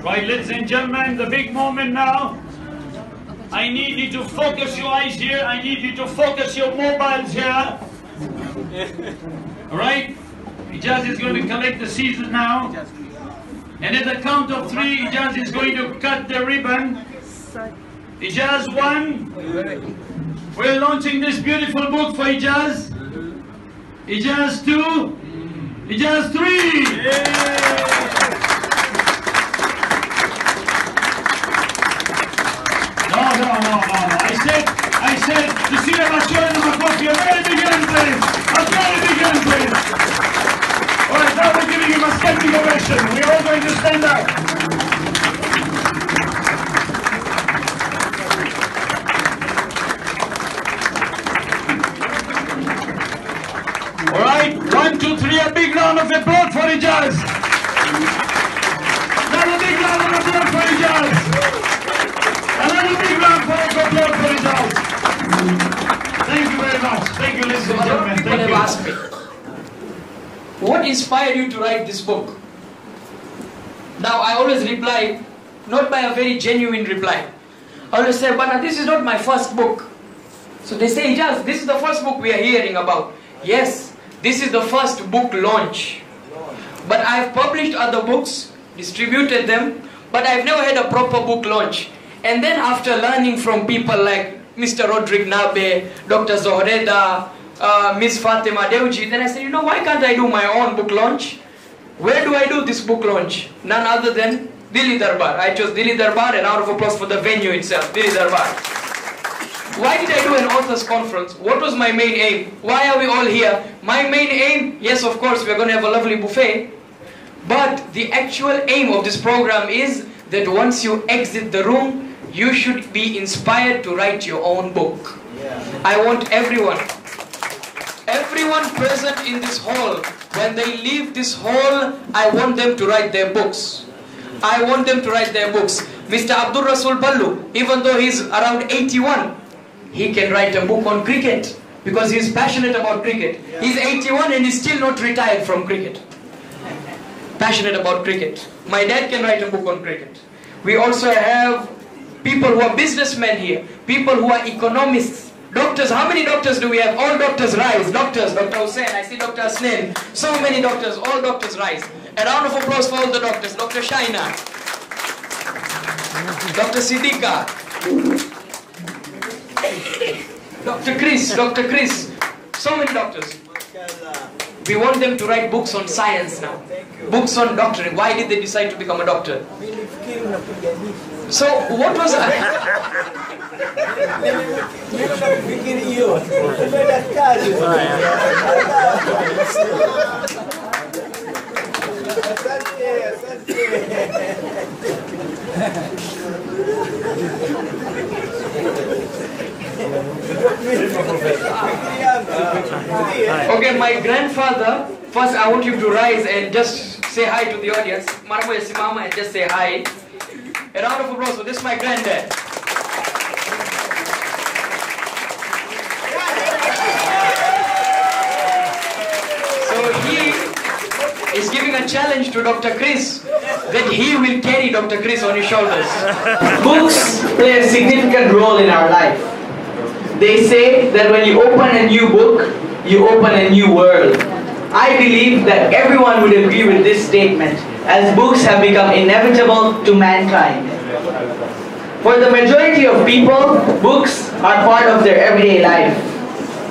Right, ladies and gentlemen, the big moment now. I need you to focus your eyes here. I need you to focus your mobiles here. Alright? Ejaz is going to collect the seeds now. And at the count of 3, Ejaz is going to cut the ribbon. Ejaz 1. We're launching this beautiful book for Ejaz. Ejaz 2. Ejaz 3. No. I said, to see them showing them a book, a very big hand, please. A very big hand, please. Alright, now we're giving him a standing ovation. We're all going to stand up. Alright, 1, 2, 3, a big round of applause for Ejaz. Another big round of applause for Ejaz. Another big round of applause for Ejaz. Thank you very much. Thank you, ladies and gentlemen. People have asked me, what inspired you to write this book? Now, I always reply, not by a very genuine reply. I always say, but this is not my first book. So they say, Ejaz, this is the first book we are hearing about. Yes, this is the first book launch. But I've published other books, distributed them, but I've never had a proper book launch. And then after learning from people like Mr. Rodrigue Nabe, Dr. Zohreda, Miss Fatima Deuji, then I said, why can't I do my own book launch? Where do I do this book launch? None other than Delhi Darbar. I chose Delhi Darbar, and round of applause for the venue itself, Delhi Darbar. Why did I do an authors conference? What was my main aim? Why are we all here? My main aim, yes, of course, we're going to have a lovely buffet. But the actual aim of this program is that once you exit the room, you should be inspired to write your own book. Yeah. I want everyone present in this hall, when they leave this hall, I want them to write their books. I want them to write their books. Mr. Abdul Rasul Bhalloo, even though he's around 81, he can write a book on cricket because he's passionate about cricket. Yeah. He's 81 and he's still not retired from cricket. Passionate about cricket. My dad can write a book on cricket. We also have people who are businessmen here, people who are economists, doctors. How many doctors do we have? All doctors rise. Doctors, Dr. Hussain, I see Dr. Asnin. So many doctors, all doctors rise. A round of applause for all the doctors. Dr. Shaina, Dr. Siddiqa, Dr. Chris, so many doctors. We want them to write books on science now, books on doctrine. Why did they decide to become a doctor? So what was Okay, my grandfather, first I want you to rise and just say hi to the audience. Mama and just say hi. A round of applause for this, my granddad. So he is giving a challenge to Dr. Chris that he will carry Dr. Chris on his shoulders. Books play a significant role in our life. They say that when you open a new book, you open a new world. I believe that everyone would agree with this statement, as books have become inevitable to mankind. For the majority of people, books are part of their everyday life.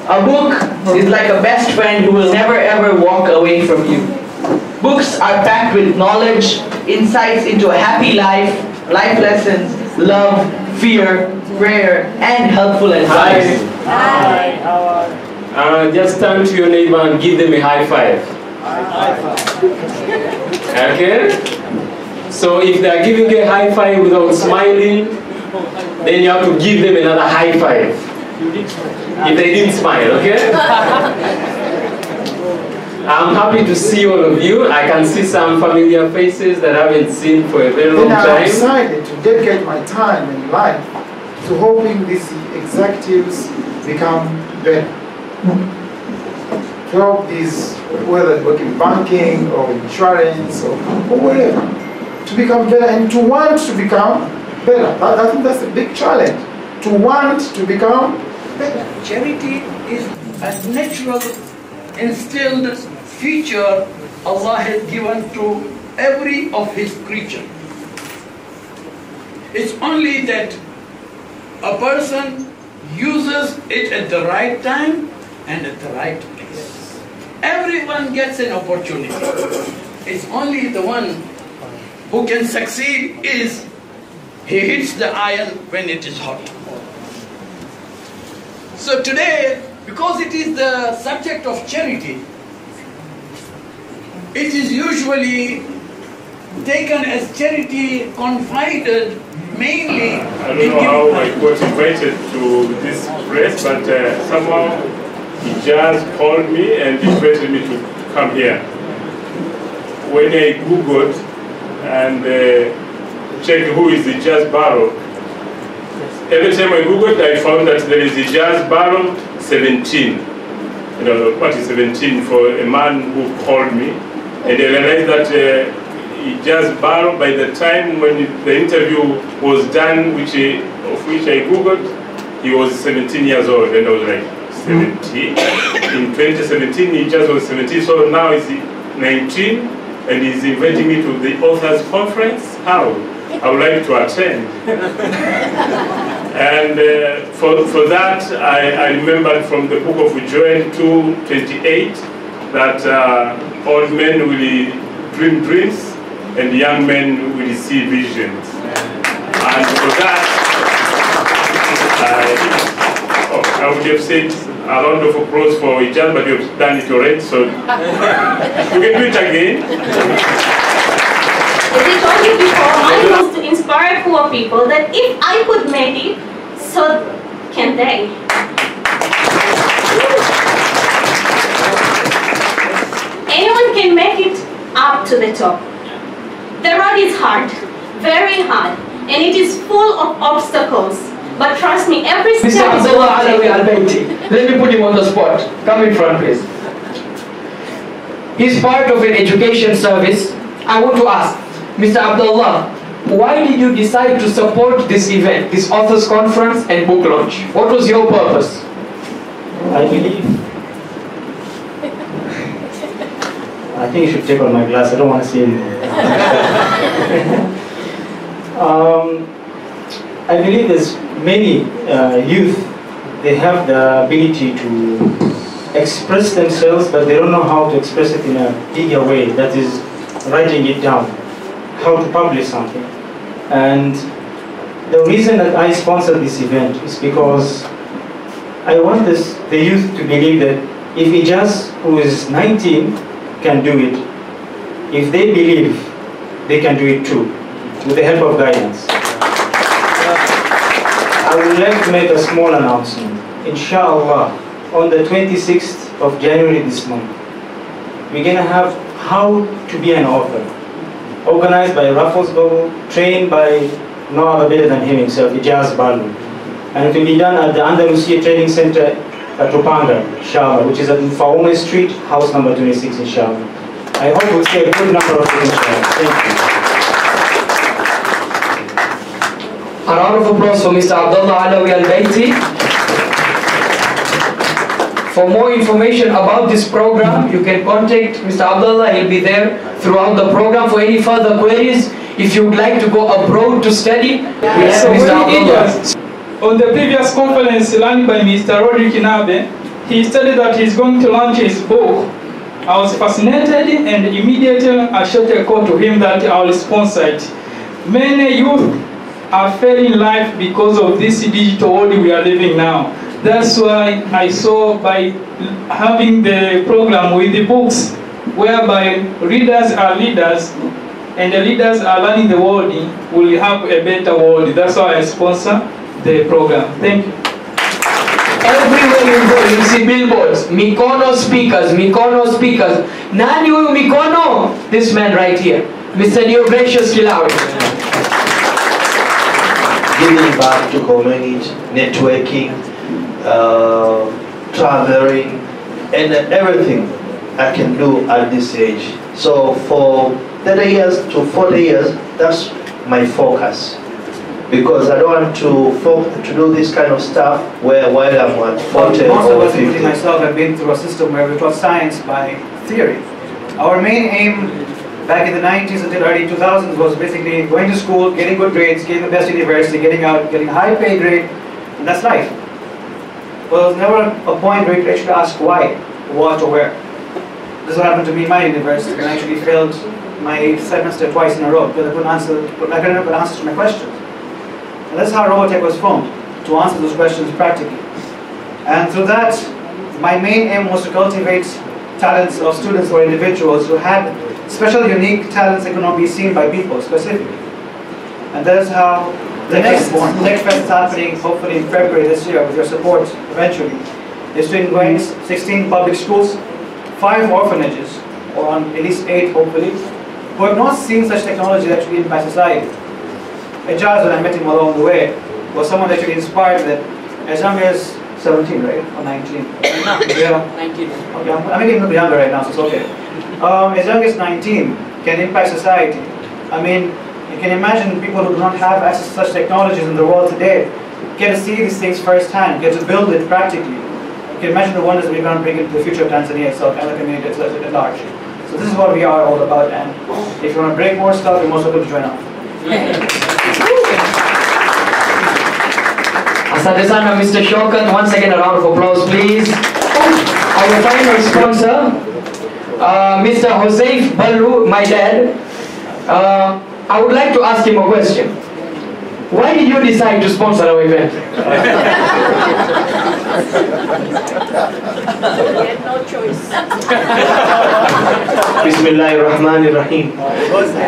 A book is like a best friend who will never ever walk away from you. Books are packed with knowledge, insights into a happy life, life lessons, love, fear, prayer, and helpful advice. Hi. Just turn to your neighbor and give them a high five. Okay? So if they are giving a high five without smiling, then you have to give them another high five. If they didn't smile, okay? I'm happy to see all of you. I can see some familiar faces that I haven't seen for a very long time. I decided to dedicate my time and life to helping these executives become better. To help these, whether work in banking or insurance or whatever. to become better and to want to become better. I think that's a big challenge, to want to become better. Charity is a natural instilled feature Allah has given to every of His creatures. It's only that a person uses it at the right time and at the right place. Everyone gets an opportunity. It's only the one who can succeed is he hits the iron when it is hot. So today, because it is the subject of charity, it is usually taken as charity confided mainly. I don't know how I got invited to this press, but somehow Ejaz called me and invited me to come here. When I Googled and checked who is Ejaz Bhalloo, every time I Googled, I found that there is Ejaz Bhalloo 17. You know, what is 17 for a man who called me? And I realized that Ejaz Bhalloo, by the time when the interview was done, of which I Googled, he was 17 years old, and I was like, 17? In 2017, Ejaz was 17, so now he's 19, and he's inviting me to the authors conference. How? I would like to attend. And for that, I remembered from the book of Joel 2:28 that old men will dream dreams and young men will see visions. And for that, I would have said a round of applause for Ejaz, but you've done it already, so we can do it again. As I told you before, my goal is to inspire poor people that if I could make it, so can they. Anyone can make it up to the top. The road is hard, very hard, and it is full of obstacles. But trust me, every step is worth it. Let me put him on the spot. Come in front, please. He's part of an education service. I want to ask, Mr. Abdullah, why did you decide to support this event, this authors conference and book launch? What was your purpose? I think you should take on my glass. I don't want to see anything. I believe there's many youth, they have the ability to express themselves, but they don't know how to express it in a bigger way, that is writing it down, how to publish something. And the reason that I sponsored this event is because I want the youth to believe that if Ejaz, who is 19, can do it, if they believe, they can do it too, with the help of guidance. I would like to make a small announcement. Inshallah, on the 26th of January this month, we're going to have How to Be an Author, organized by Raffles Bhalloo, trained by no other better than him himself, Ejaz Bhalloo. And it will be done at the Andalusia Training Center at Topanga, inshallah, which is at Faume Street, house number 26, inshallah. I hope we'll see a good number of people, inshallah. Thank you. A round of applause for Mr. Abdullah Alawi Al-Baiti. For more information about this program, you can contact Mr. Abdullah. He'll be there throughout the program for any further queries. If you would like to go abroad to study, we have Mr. Abdullah. On the previous conference run by Mr. Roderick Nabe, he stated that he's going to launch his book. I was fascinated and immediately I shot a call to him that I will sponsor it. Many youth are failing life because of this digital world we are living now. That's why I saw by having the program with the books, whereby readers are leaders and the leaders are learning the world, will have a better world. That's why I sponsor the program. Thank you. Everywhere you go, you see billboards, Mikono speakers, Mikono speakers. Nani huyu Mikono? This man right here, Mr. Deogratius Kilawi. Giving back to community, networking, traveling, and everything. I can do at this age. So for 30 years to 40 years, that's my focus. Because I don't want to do this kind of stuff while I'm at 40 or 50. Including myself, have been through a system where we taught science by theory. Our main aim back in the 90s until early 2000s was basically going to school, getting good grades, getting the best university, getting out, getting a high pay grade, and that's life. Well, there was never a point where you could actually ask why, what, or where. This is what happened to me in my university, and I actually failed my semester twice in a row because I couldn't have answers to my questions. And that's how Robotech was formed, to answer those questions practically. And through that, my main aim was to cultivate talents of students or individuals who had special, unique talents that could not be seen by people specifically. And that is how the next Fest is happening, hopefully in February this year, with your support eventually, is to invite 16 public schools, 5 orphanages, or on at least 8 hopefully, who have not seen such technology that actually impact society. Ejaz, when I met him along the way, was someone that actually inspired that as young as 17, right? Or 19? No, yeah. 19. Okay, I'm making him look younger right now, so it's okay. As young as 19 can impact society. I mean, you can imagine people who do not have access to such technologies in the world today get to see these things firsthand, get to build it practically. You can imagine the wonders we're going to bring into the future of Tanzania itself and the community at large. So this is what we are all about, and if you want to break more stuff, you're most welcome to join up. Asante sana, Mr. Shokan. Once again, a round of applause, please. Our final sponsor, Mr. Bhalloo, my dad. I would like to ask him a question. Why did you decide to sponsor our event? We had no choice. Bismillahirrahmanirrahim.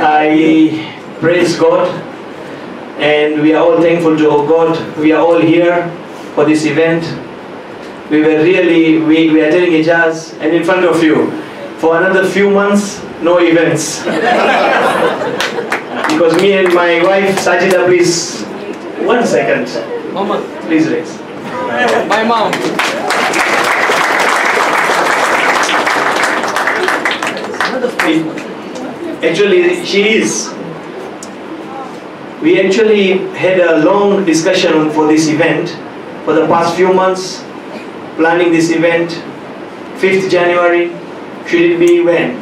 I praise God, and we are all thankful to God. We are all here for this event. We are telling Ejaz, and in front of you, for another few months, no events. Because me and my wife, Sajida, please, 1 second. Mama. Please raise. My mom. Actually, she is. We actually had a long discussion for this event for the past few months, planning this event. 5th January, should it be when?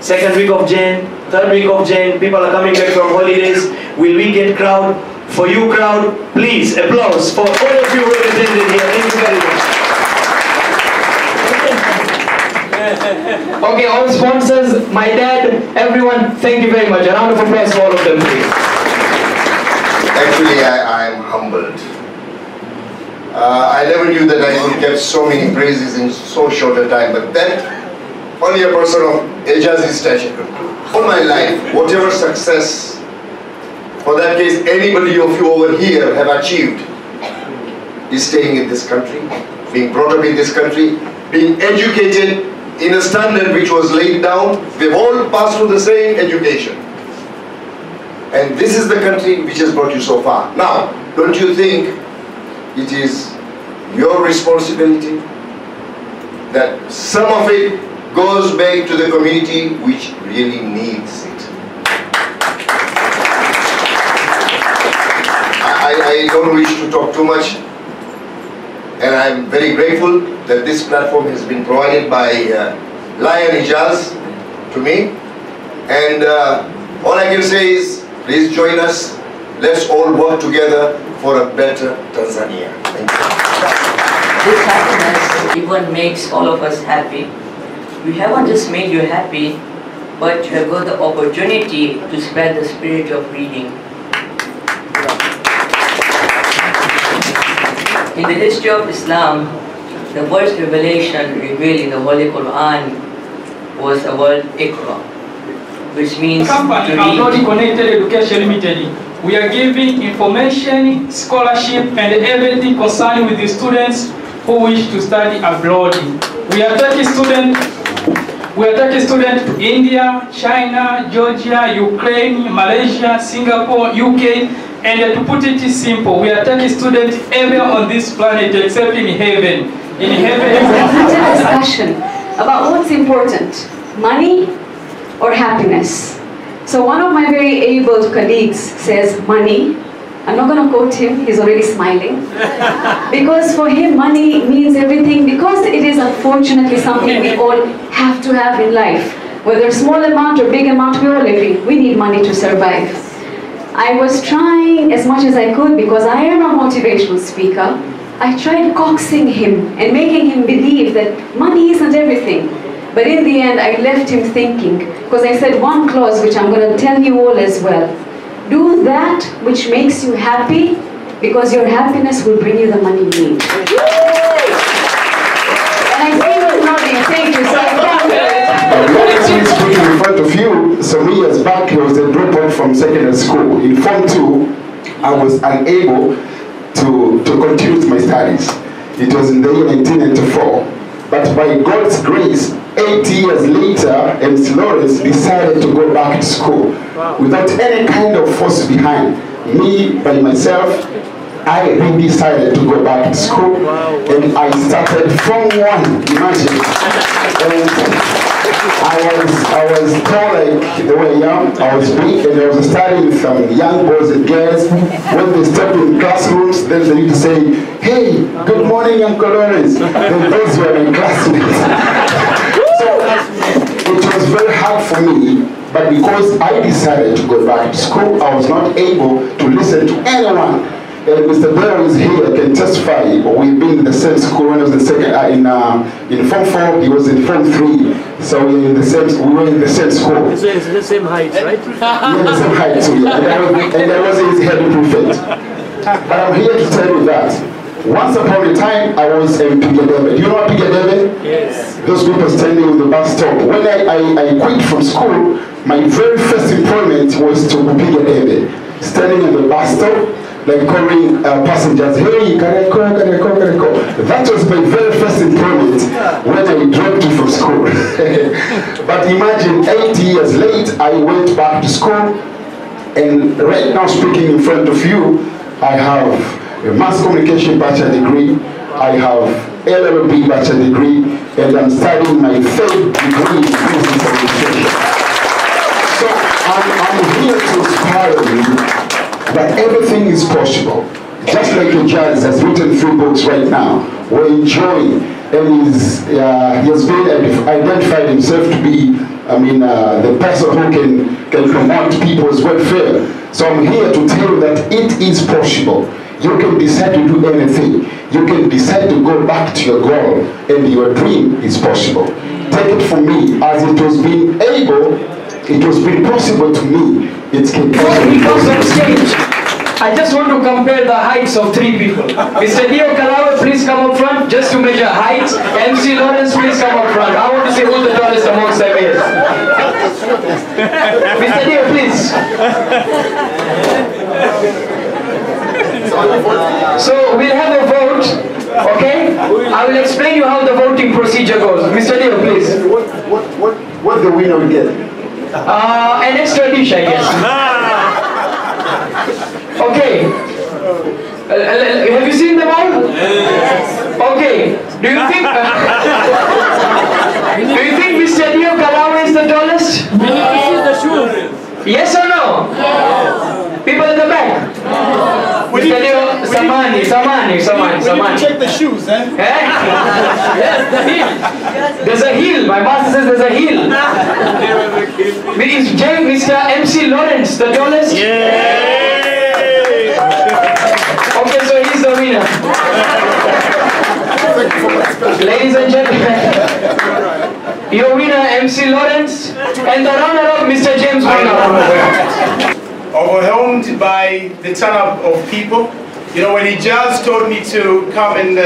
2nd week of Jan, 3rd week of Jan, people are coming back from holidays. Will we get crowd? For you crowd, please, applause for all of you who have attended here. Thank you very much. Okay, all sponsors, my dad, everyone, thank you very much. A round of applause for all of them, please. Actually, I am humbled. I never knew that I could get so many praises in so short a time, but that only a person of Ejaz's stature could do. All my life, whatever success, for that case, anybody of you over here have achieved, is staying in this country, being brought up in this country, being educated in a standard which was laid down. They've all passed through the same education. And this is the country which has brought you so far. Now, don't you think it is your responsibility that some of it goes back to the community which really needs it? I don't wish to talk too much, and I'm very grateful that this platform has been provided by Lion Ejaz to me. And all I can say is, please join us. Let's all work together for a better Tanzania. Thank you. This happiness even makes all of us happy. We haven't just made you happy, but you have got the opportunity to spread the spirit of reading. In the history of Islam, the first revelation revealed in the Holy Quran was the word Iqra, which means Company, Acknowledgments Connected Education Limited. We are giving information, scholarship, and everything concerning with the students who wish to study abroad. We are taking students to India, China, Georgia, Ukraine, Malaysia, Singapore, UK, and to put it simple, we are taking students everywhere on this planet except in heaven. In heaven, after discussion, about what's important, money or happiness. So one of my very able colleagues says money. I'm not going to quote him, he's already smiling. Because for him, money means everything, because it is unfortunately something we all have to have in life. Whether small amount or big amount, we all agree, we need money to survive. I was trying as much as I could, because I am a motivational speaker. I tried coaxing him and making him believe that money isn't everything. But in the end, I left him thinking, because I said one clause which I'm going to tell you all as well. Do that which makes you happy, because your happiness will bring you the money you need. And I see you nodding, thank you. Speaking in front of you, some years back, there was a dropout from secondary school. In Form 2, I was unable to continue with my studies. It was in the year 1994. But by God's grace, 8 years later, MC Lawrence decided to go back to school without any kind of force behind. Me, by myself, I really decided to go back to school, and I started Form 1, imagine. And I was tall like the way young, I was big, and I was studying with some young boys and girls. When they stepped in classrooms, then they used to say, "Hey, good morning, Uncle Lawrence." Then those were my classmates. So it was very hard for me, but because I decided to go back to school, I was not able to listen to anyone. And Mr. Bell is here, can testify. We've been in the same school when I was in Form 4, he was in Form 3. So we were in the same school. So it's the same height, right? Yeah, the same height too, yeah. And I was his head prefect. But I'm here to tell you that once upon a time, I was in Pigadebe. Do you know what Pigadebe? Yes. Those people standing on the bus stop. When I quit from school, my very first employment was to Pigadebe. Standing on the bus stop, like calling passengers, "Hey, Kareko." That was my very first employment when I dropped from school. But imagine, 8 years late, I went back to school, and right now speaking in front of you, I have a mass communication bachelor degree, I have LLB bachelor degree, and I'm studying my 3rd degree in business administration. So I'm here to inspire you that everything is possible. Just like Ejaz has written 3 books right now, we're enjoying, and he has been identified himself to be, the person who can promote people's welfare. So I'm here to tell you that it is possible. You can decide to do anything. You can decide to go back to your goal, and your dream is possible. Take it from me, as it was being able, it was being possible to me. It can possible. I just want to compare the heights of 3 people. Mr. Dio Kalawa, please come up front, just to measure heights. MC Lawrence, please come up front. I want to see who the tallest amongst them is. Mr. Dio, please. So we'll have a vote, okay? I will explain you how the voting procedure goes. Mr. Dio, please. What the winner will get? An extra dish, I guess. Okay. Have you seen them all? Yes. Okay. Do you think Mr. Dio Kalawa is the tallest? Yes. Yes or no? Yes. People in the back? Mr. Dio, Samani. Check the shoes, eh? Yes, the heel. There's a heel. My master says there's a heel. Is Mr. MC Lawrence the tallest? Yeah. Okay, so he's the winner. Ladies and gentlemen, your winner MC Lawrence, and the runner-up Mr. James Bhalloo. Overwhelmed by the turn-up of people. You know, when Ejaz told me to come and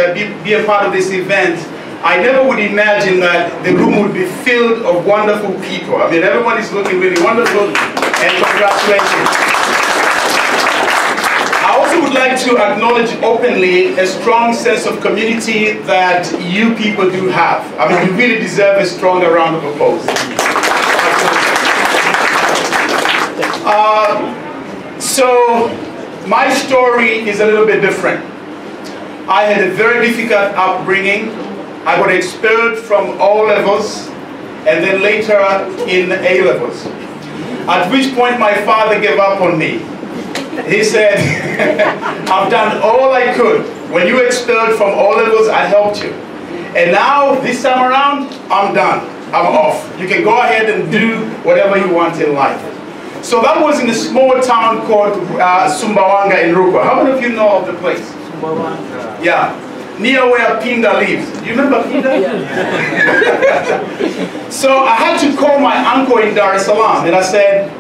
be a part of this event, I never would imagine that the room would be filled of wonderful people. I mean, everyone is looking really wonderful, and congratulations. I also would like to acknowledge openly a strong sense of community that you people do have. I mean, you really deserve a stronger round of applause. So, my story is a little bit different. I had a very difficult upbringing. I got expelled from all levels, and then later in A levels. At which point my father gave up on me. He said, I've done all I could. When you were expelled from all levels, I helped you. And now, this time around, I'm done. I'm off. You can go ahead and do whatever you want in life. So that was in a small town called Sumbawanga in Rukwa. How many of you know of the place? Sumbawanga. Yeah. Near where Pinda lives. You remember Pinda? So I had to call my uncle in Dar es Salaam, and I said,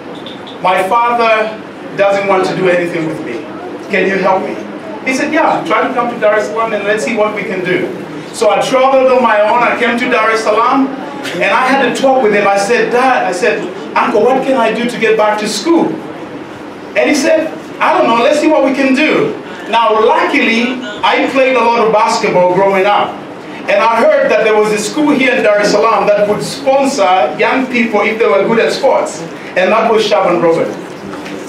my father doesn't want to do anything with me. Can you help me? He said, yeah, try to come to Dar es Salaam and let's see what we can do. So I traveled on my own. I came to Dar es Salaam, and I had a talk with him. I said, Dad, Uncle, what can I do to get back to school? And he said, I don't know, let's see what we can do. Now, luckily, I played a lot of basketball growing up. And I heard that there was a school here in Dar es Salaam that would sponsor young people if they were good at sports. And that was Shaban Robert.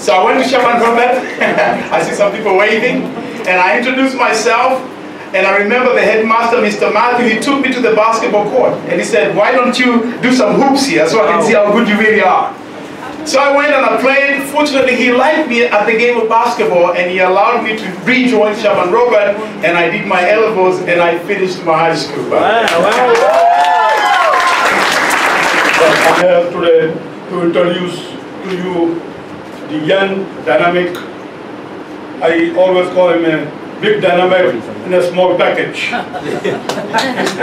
So I went to Shaban Robert. I see some people waving. And I introduced myself. And I remember the headmaster, Mr. Matthew, he took me to the basketball court. And he said, why don't you do some hoops here so I can see how good you really are. So I went and I played. Fortunately, he liked me at the game of basketball, and he allowed me to rejoin Shaban Robert, and I did my A-levels, and I finished my high school. I'm here today to introduce to you the young dynamic. I always call him a big dynamic in a small package.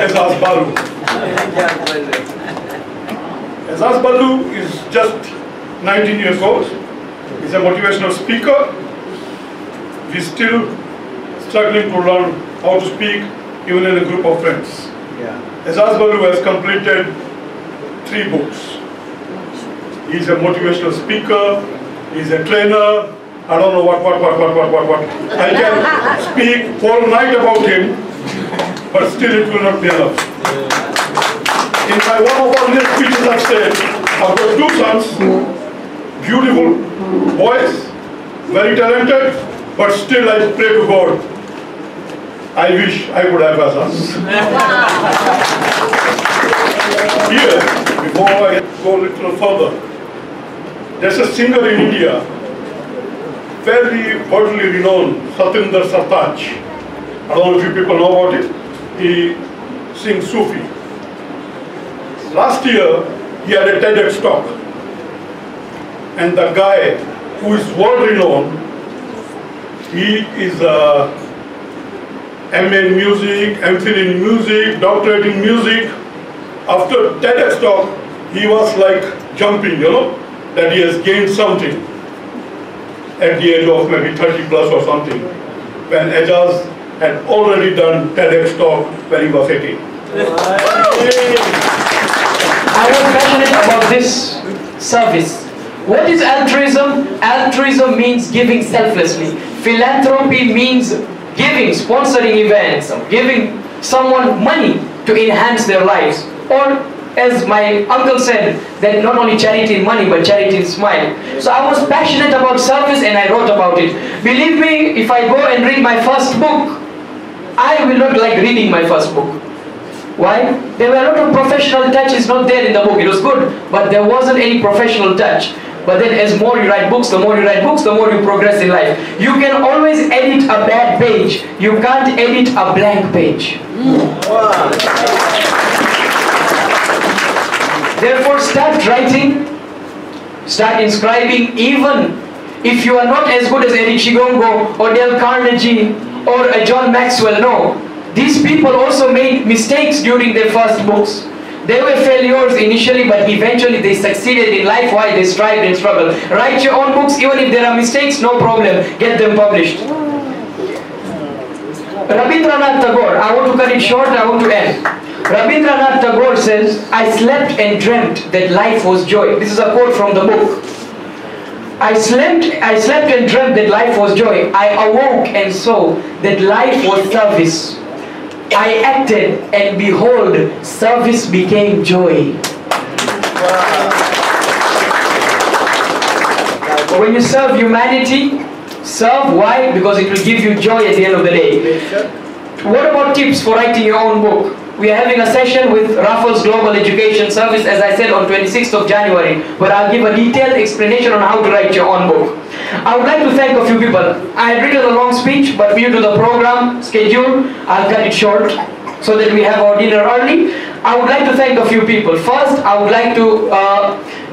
Ejaz Bhalloo. Ejaz Bhalloo is just 19 years old. He's a motivational speaker. He's still struggling to learn how to speak even in a group of friends. Ejaz Bhalloo has completed 3 books. He's a motivational speaker, he's a trainer, I don't know what. I can speak all night about him, but still it will not be enough. In my one of our last speeches I've said, I've got 2 sons, beautiful boys, very talented, but still I pray to God, I wish I could have a son. Here, before I go a little further, there's a singer in India, very worldly renowned, Satinder Sartaaj. I don't know if you people know about it. He sings Sufi. Last year, he had a TEDx talk. And the guy who is world renowned, he is a MA in music, MPhil in music, doctorate in music. After TEDx talk, he was like jumping, you know, that he has gained something at the age of maybe 30 plus or something, when Ejaz had already done TEDx talk when he was 18. I was passionate about this service. What is altruism? Altruism means giving selflessly. Philanthropy means giving, sponsoring events, giving someone money to enhance their lives. Or as my uncle said, that not only charity in money, but charity in smile. So I was passionate about service and I wrote about it. Believe me, if I go and read my first book, I will not like reading my first book. Why? There were a lot of professional touches not there in the book. It was good, but there wasn't any professional touch. But then as more you write books, the more you write books, the more you progress in life. You can always edit a bad page. You can't edit a blank page. Therefore, start writing, start inscribing, even if you are not as good as Eric Shigongo or Dale Carnegie or John Maxwell. No, these people also made mistakes during their first books. They were failures initially, but eventually they succeeded in life. Why? They strived and struggled. Write your own books, even if there are mistakes, no problem. Get them published. Rabindranath Tagore, I want to cut it short, I want to end. Rabindranath Tagore says, I slept and dreamt that life was joy. This is a quote from the book. I slept and dreamt that life was joy. I awoke and saw that life was service. I acted and behold, service became joy. When you serve humanity, serve. Why? Because it will give you joy at the end of the day. What about tips for writing your own book? we are having a session with Raffles Global Education Service, as I said, on 26th of January, where I'll give a detailed explanation on how to write your own book. I would like to thank a few people. I had written a long speech, but due to the program schedule, I'll cut it short so that we have our dinner early. I would like to thank a few people. First, I would like to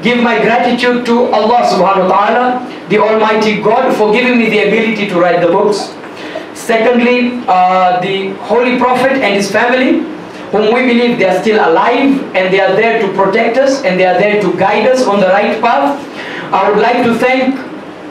give my gratitude to Allah subhanahu wa ta'ala, the Almighty God, for giving me the ability to write the books. Secondly, the Holy Prophet and his family, whom we believe they are still alive and they are there to protect us and they are there to guide us on the right path. I would like to thank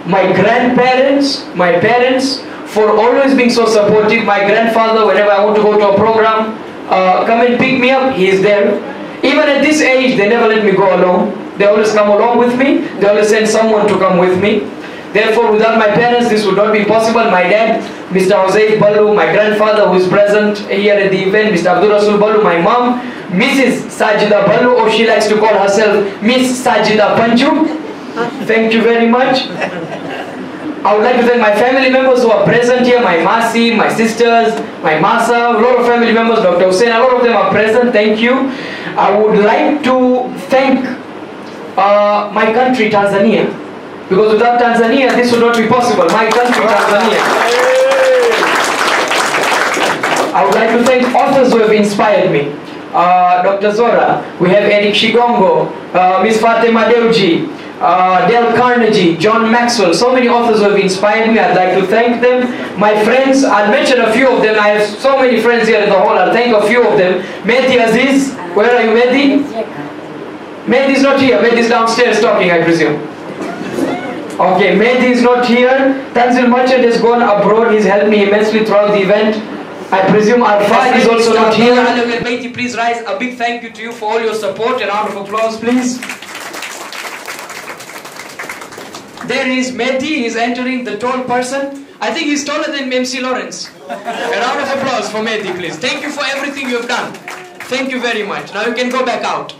my grandparents, my parents, for always being so supportive. My grandfather, whenever I want to go to a program, come and pick me up, he is there. Even at this age, they never let me go alone. They always come along with me. They always send someone to come with me. Therefore, without my parents, this would not be possible. My dad, Mr. Bhalloo, my grandfather who is present here at the event, Mr. Abdul Rasul Bhalloo, my mom, Mrs. Sajida Bhalloo, or she likes to call herself Miss Sajida Panju. Thank you very much. I would like to thank my family members who are present here, my Masi, my sisters, my Masa, a lot of family members, Dr. Hussein, a lot of them are present, thank you. I would like to thank my country, Tanzania, because without Tanzania, this would not be possible. My country, Tanzania. I would like to thank authors who have inspired me. Dr. Zora, we have Eric Shigongo, Miss Fatima Deuji, Dale Carnegie, John Maxwell, so many authors who have inspired me. I'd like to thank them. My friends, I'll mention a few of them. I have so many friends here in the hall. I'll thank a few of them. Mehdi Aziz, where are you, Mehdi? Mehdi is not here. Mehdi is downstairs talking, I presume. Okay, Mehdi is not here. Tanzil Merchant has gone abroad. He's helped me immensely throughout the event. I presume Arfad is also not here. Please rise. A big thank you to you for all your support. A round of applause, please. There is Mehdi, he's entering, the tall person. I think he's taller than MC Lawrence. A round of applause for Mehdi, please. Thank you for everything you have done. Thank you very much. Now you can go back out.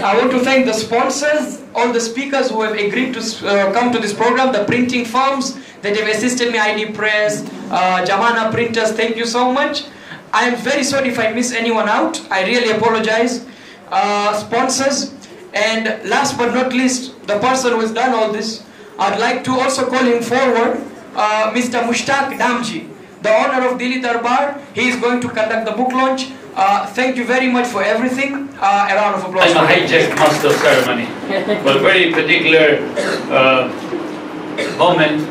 I want to thank the sponsors, all the speakers who have agreed to come to this program, the printing firms that have assisted me, ID Press, Jamana Printers, thank you so much. I am very sorry if I miss anyone out. I really apologize. Sponsors. And last but not least, the person who has done all this, I'd like to also call him forward, Mr. Mushtaq Damji, the owner of Dili Darbar. He is going to conduct the book launch. Thank you very much for everything. A round of applause. I'm a hijack master ceremony. But very particular moment,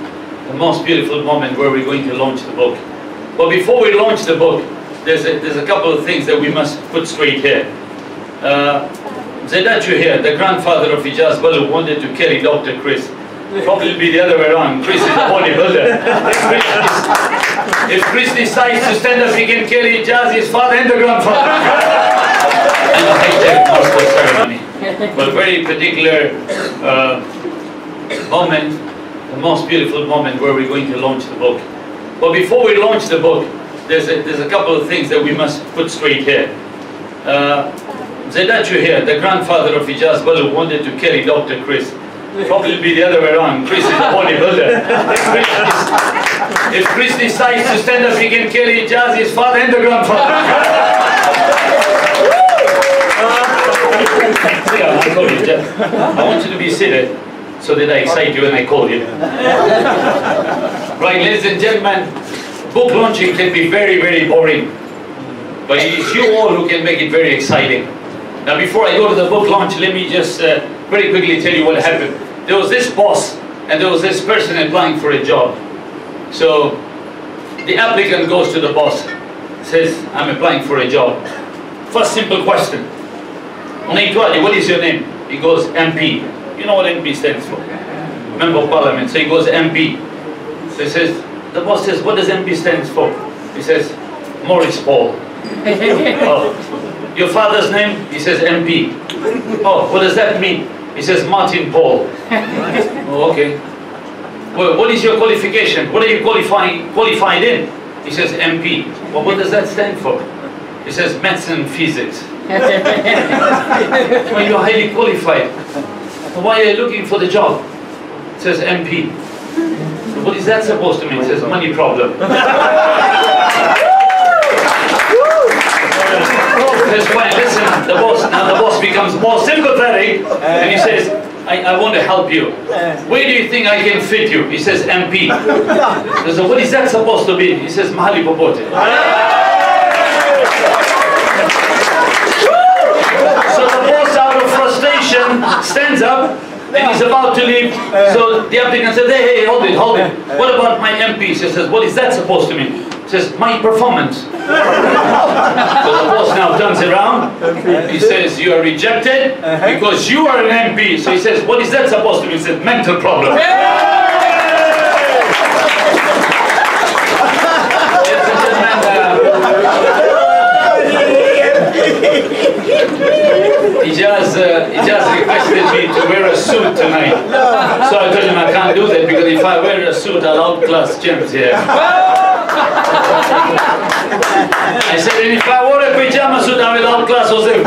the most beautiful moment where we're going to launch the book. But before we launch the book, there's a couple of things that we must put straight here. Zedat here, the grandfather of Ejaz Bhalloo, wanted to carry Dr. Chris. Probably be the other way around. Chris is a bodybuilder. If Chris decides to stand up, he can carry Ejaz, his father and the grandfather. And a hijack master ceremony. But very particular moment, the most beautiful moment where we're going to launch the book. But before we launch the book, there's a couple of things that we must put straight here. Zedat here, the grandfather of Ejaz Bhalloo, wanted to carry Dr. Chris. Probably be the other way around. Chris is a bodybuilder. If Chris decides to stand up, he can carry Ejaz, his father and the grandfather. I want you to be seated so that I excite you when I call you. Right, ladies and gentlemen, book launching can be very, very boring. But it is you all who can make it very exciting. Now before I go to the book launch, let me just very quickly tell you what happened. There was this boss and there was this person applying for a job. So the applicant goes to the boss, says, I'm applying for a job. First simple question. What is your name? He goes, MP. You know what MP stands for? Member of Parliament. So he goes, MP. So he says, the boss says, what does MP stand for? He says, Maurice Paul. Oh. Your father's name? He says MP. Oh, what does that mean? He says Martin Paul. Oh, okay. Well, what is your qualification? What are you qualified in? He says MP. Well, what does that stand for? He says medicine and physics. Well, you're highly qualified. Why are you looking for the job? It says MP. So what is that supposed to mean? It says money problem. his wife, listen, the boss becomes more sympathetic, and he says, I want to help you. Where do you think I can fit you? He says, MP. He says, what is that supposed to be? He says, Mahali Popote. So the boss, out of frustration, stands up, and he's about to leave. So the applicant says, hey, hold it. What about my MP? He says, what is that supposed to mean? He says, my performance. So the boss now turns around. He says, you are rejected because you are an MP. So he says, what is that supposed to mean? He says, mental problem. Ejaz requested me to wear a suit tonight. So I told him I can't do that because if I wear a suit, I'll outclass James here. I said, and if I wore a pajama suit, I will outclass Jose.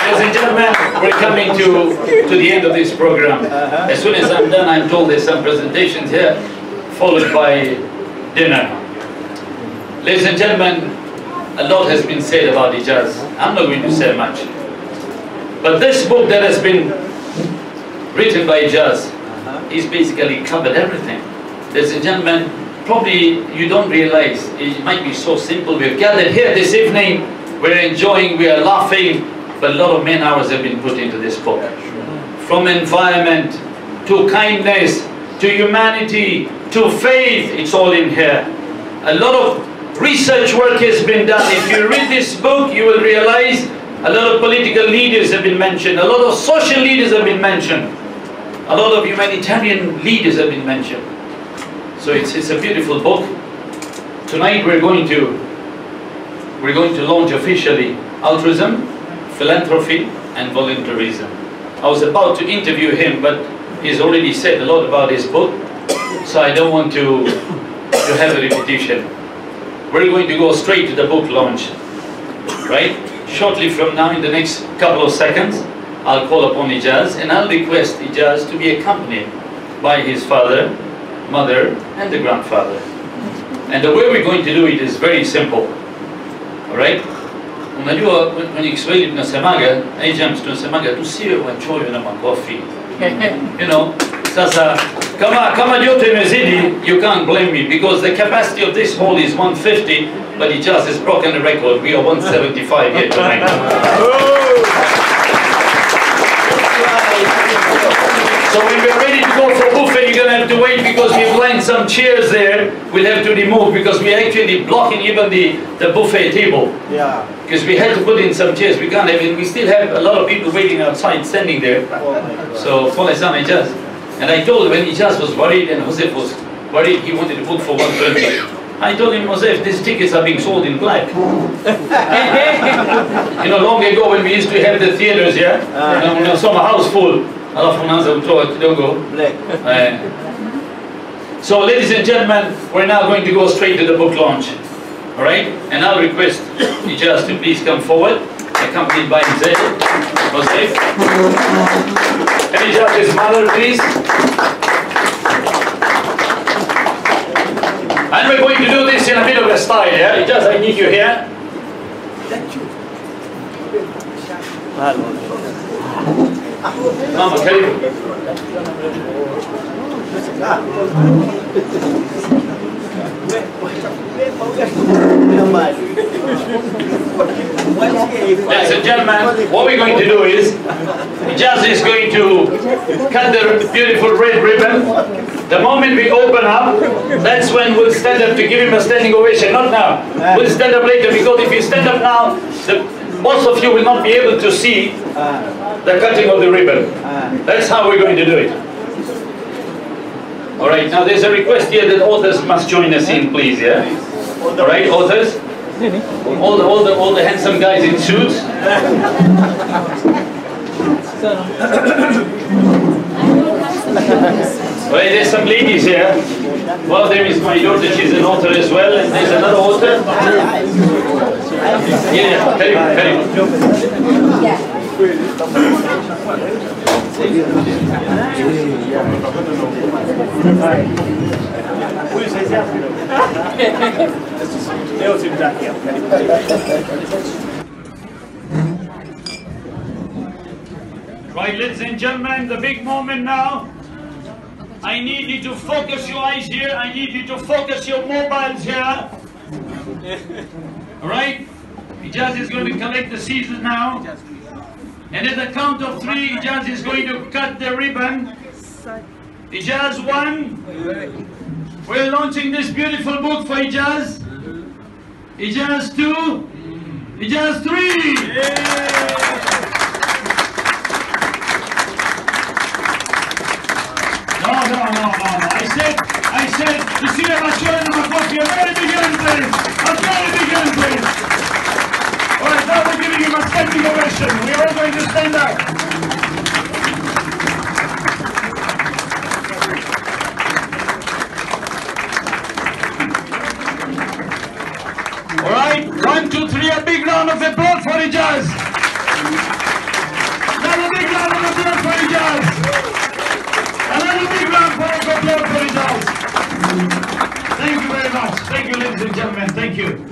Ladies and gentlemen, we're coming to the end of this program. As soon as I'm done, I'm told there's some presentations here, followed by dinner. Ladies and gentlemen, a lot has been said about Ejaz. I'm not going to say much. But this book that has been written by Ejaz, he's basically covered everything. Ladies and gentlemen, probably you don't realize, it might be so simple. We've gathered here this evening, we're enjoying, we are laughing, but a lot of man hours have been put into this book. From environment, to kindness, to humanity, to faith, it's all in here. A lot of research work has been done. If you read this book, you will realize a lot of political leaders have been mentioned, a lot of social leaders have been mentioned, a lot of humanitarian leaders have been mentioned. So it's a beautiful book. Tonight we're going to launch officially altruism, philanthropy, and volunteerism. I was about to interview him, but he's already said a lot about his book, so I don't want to have a repetition. We're going to go straight to the book launch, right? Shortly from now, in the next couple of seconds, I'll call upon Ejaz, and I'll request Ejaz to be accompanied by his father, mother, and the grandfather. And the way we're going to do it is very simple, all right? Unajua, kwenye Kiswahili tunasemaga, hey James, tunasemaga, tusiwe wachoyo na makofi. You know, sasa, kama joto imezidi, you can't blame me, because the capacity of this hall is 150, but he just has broken the record. We are 175 here tonight. So when we're ready to go for buffet, you're going to have to wait, because we've lined some chairs there. We'll have to remove, because we're actually blocking even the buffet table. Yeah. Because we had to put in some chairs. We can't have it. We still have a lot of people waiting outside, standing there. So, Ejaz. And I told when Ejaz was worried and Joseph was worried, he wanted to book for 120. I told him, Joseph, these tickets are being sold in black. You know, long ago when we used to have the theaters, yeah? You know, some house full. So, ladies and gentlemen, we're now going to go straight to the book launch. All right? And I'll request Ejaz to please come forward, accompanied by Joseph. And Ejaz's mother, please. And we're going to do this in a bit of a style, yeah? Ejaz, I need you here. Mama, karibu. Ladies and gentlemen, what we're going to do is, Ejaz is going to cut the beautiful red ribbon. The moment we open up, that's when we'll stand up to give him a standing ovation. Not now. We'll stand up later, because if you stand up now, most of you will not be able to see the cutting of the ribbon. That's how we're going to do it. All right, now there's a request here that authors must join us in, please, yeah? All right, authors? All the handsome guys in suits? All right, there's some ladies here. One of them is my daughter, she's an author as well, and there's another author. Yeah, Karim. Who is Ejaz? Leo simtaki. Right, ladies and gentlemen, the big moment now. I need you to focus your eyes here. I need you to focus your mobiles here. All right? Ejaz is going to collect the seeds now. And at the count of 3, Ejaz is going to cut the ribbon. Ejaz 1. We're launching this beautiful book for Ejaz. Ejaz 2. Ejaz 3. No. I said, you see them showing them a coffee, a very big hand, please. A very big hand, please. All right, now we're giving him a standing ovation. We're all going to stand up. All right, 1, 2, 3, a big round of applause for Ejaz. Another big round of applause for Ejaz. Another big round of applause for Ejaz. Thank you very much. Thank you, ladies and gentlemen. Thank you.